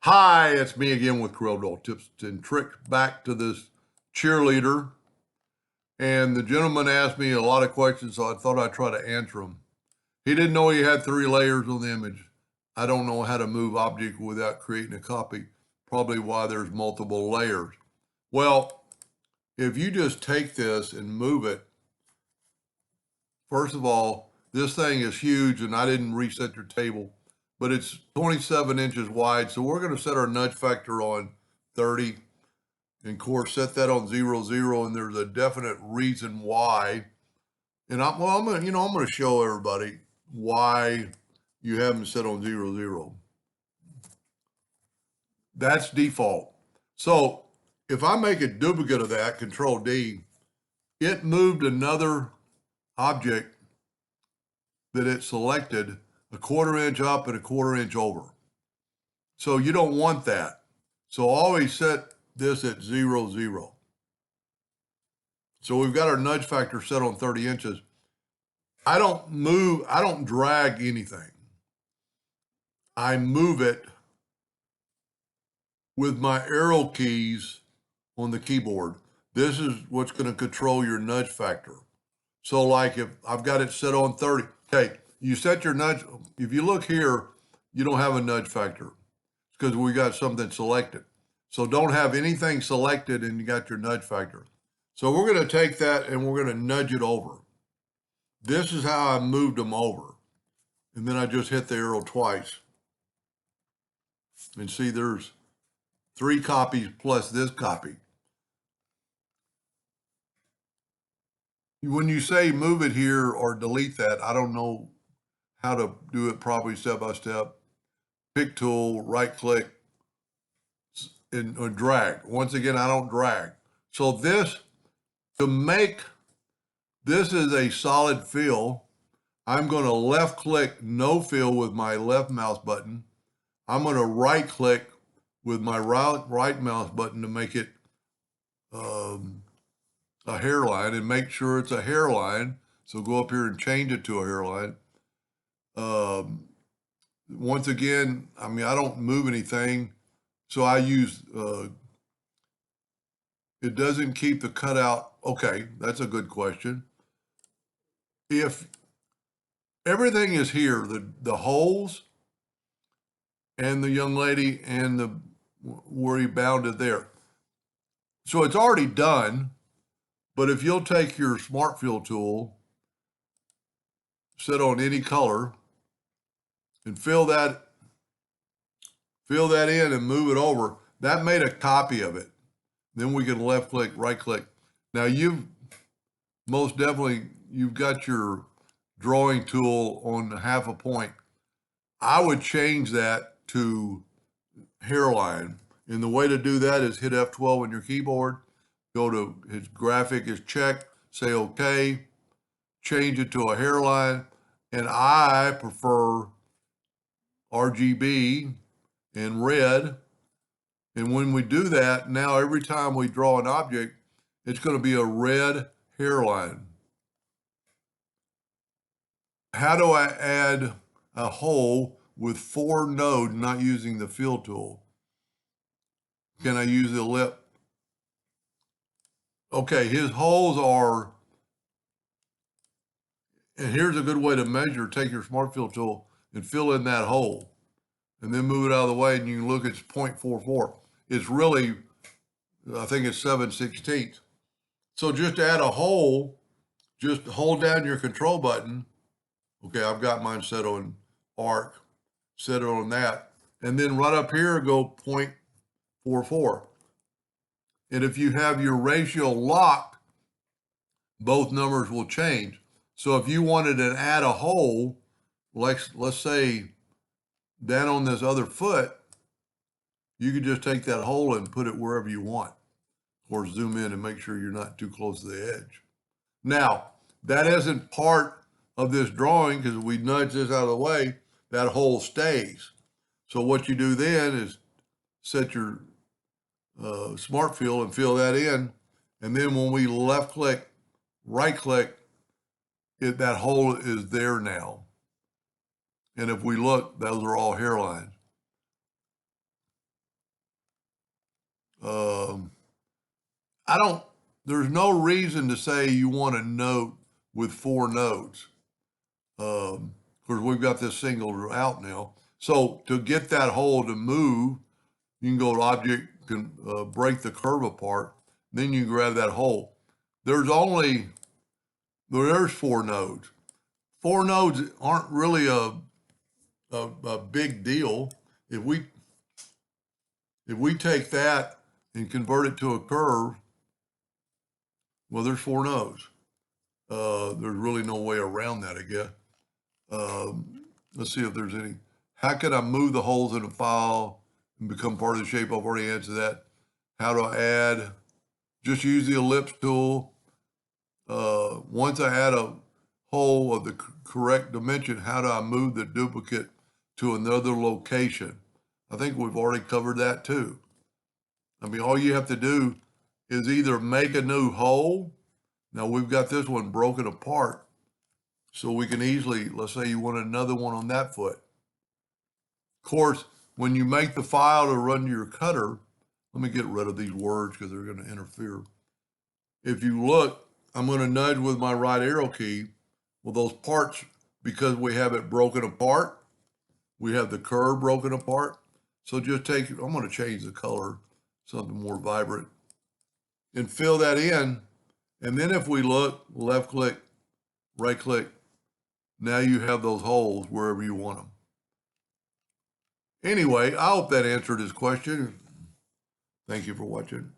Hi, it's me again with Corel tips and tricks. Back to this cheerleader. And the gentleman asked me a lot of questions, so I thought I'd try to answer them. He didn't know he had 3 layers on the image. I don't know how to move object without creating a copy. Probably why there's multiple layers. Well, if you just take this and move it, first of all, this thing is huge and I didn't reset your table, but it's 27 inches wide. So we're going to set our nudge factor on 30. And of course, set that on 0, 0, and there's a definite reason why. And I'm going to show everybody why you have them set on 0, 0. That's default. So if I make a duplicate of that, Control D, it moved another object that it selected a 1/4 inch up and a 1/4 inch over. So you don't want that. So always set this at 0, 0. So we've got our nudge factor set on 30 inches. I don't drag anything. I move it with my arrow keys on the keyboard. This is what's going to control your nudge factor. So like if I've got it set on 30, okay, you set your nudge, if you look here, you don't have a nudge factor because we got something selected. So don't have anything selected and you got your nudge factor. So we're going to take that and we're going to nudge it over. This is how I moved them over. And then I just hit the arrow twice. And see, there's 3 copies plus this copy. When you say move it here or delete that, I don't know how to do it properly step by step. Pick tool, right click, and drag. Once again, I don't drag. So this, to make this is a solid fill, I'm going to left click no fill with my left mouse button. I'm going to right click with my right mouse button to make it a hairline and make sure it's a hairline. So go up here and change it to a hairline. Once again, I mean, I don't move anything. So I use, it doesn't keep the cutout. Okay, that's a good question. If everything is here, the holes and the young lady and the where he bounded there. So it's already done, but if you'll take your Smart Fill tool, set on any color, and fill that in and move it over, that made a copy of it. Then we can left click, right click. Now you've got your drawing tool on half a point. I would change that to hairline. And the way to do that is hit F12 on your keyboard, go to his graphic is checked, say okay, change it to a hairline. And I prefer RGB and red. And when we do that, now every time we draw an object, it's going to be a red hairline. How do I add a hole with 4 nodes not using the fill tool? Can I use the lip? Okay, his holes are, and here's a good way to measure, take your Smart Fill tool and fill in that hole and then move it out of the way and you can look, it's 0.44. It's really, I think it's 7/16. So just to add a hole, just hold down your control button. Okay, I've got mine set on arc, set it on that. And then right up here, go 0.44. And if you have your ratio locked, both numbers will change. So if you wanted to add a hole, like let's say down on this other foot, you could just take that hole and put it wherever you want. Or zoom in and make sure you're not too close to the edge. Now, that isn't part of this drawing because we nudge this out of the way, that hole stays. So what you do then is set your Smart Fill and fill that in. And then when we left click, right click, that hole is there now. And if we look, those are all hairlines. Um, there's no reason to say you want a note with 4 nodes. Because we've got this single out now. So to get that hole to move, you can go to object, can break the curve apart, then you grab that hole. There's 4 nodes. 4 nodes aren't really a big deal. If we take that and convert it to a curve, well, there's 4 nodes. There's really no way around that, I guess. Let's see if there's any. How can I move the holes in a file and become part of the shape? I've already answered that. How do I add? Just use the ellipse tool. Once I add a hole of the correct dimension, how do I move the duplicate to another location? I think we've already covered that too. I mean, all you have to do is either make a new hole. Now we've got this one broken apart, so we can easily, let's say you want another one on that foot. Of course, when you make the file to run to your cutter, let me get rid of these words because they're going to interfere. If you look, I'm going to nudge with my right arrow key. Well, those parts, because we have it broken apart, we have the curve broken apart. So just take, I'm going to change the color, something more vibrant, and fill that in. And then if we look, left click, right click, now you have those holes wherever you want them. Anyway, I hope that answered his question. Thank you for watching.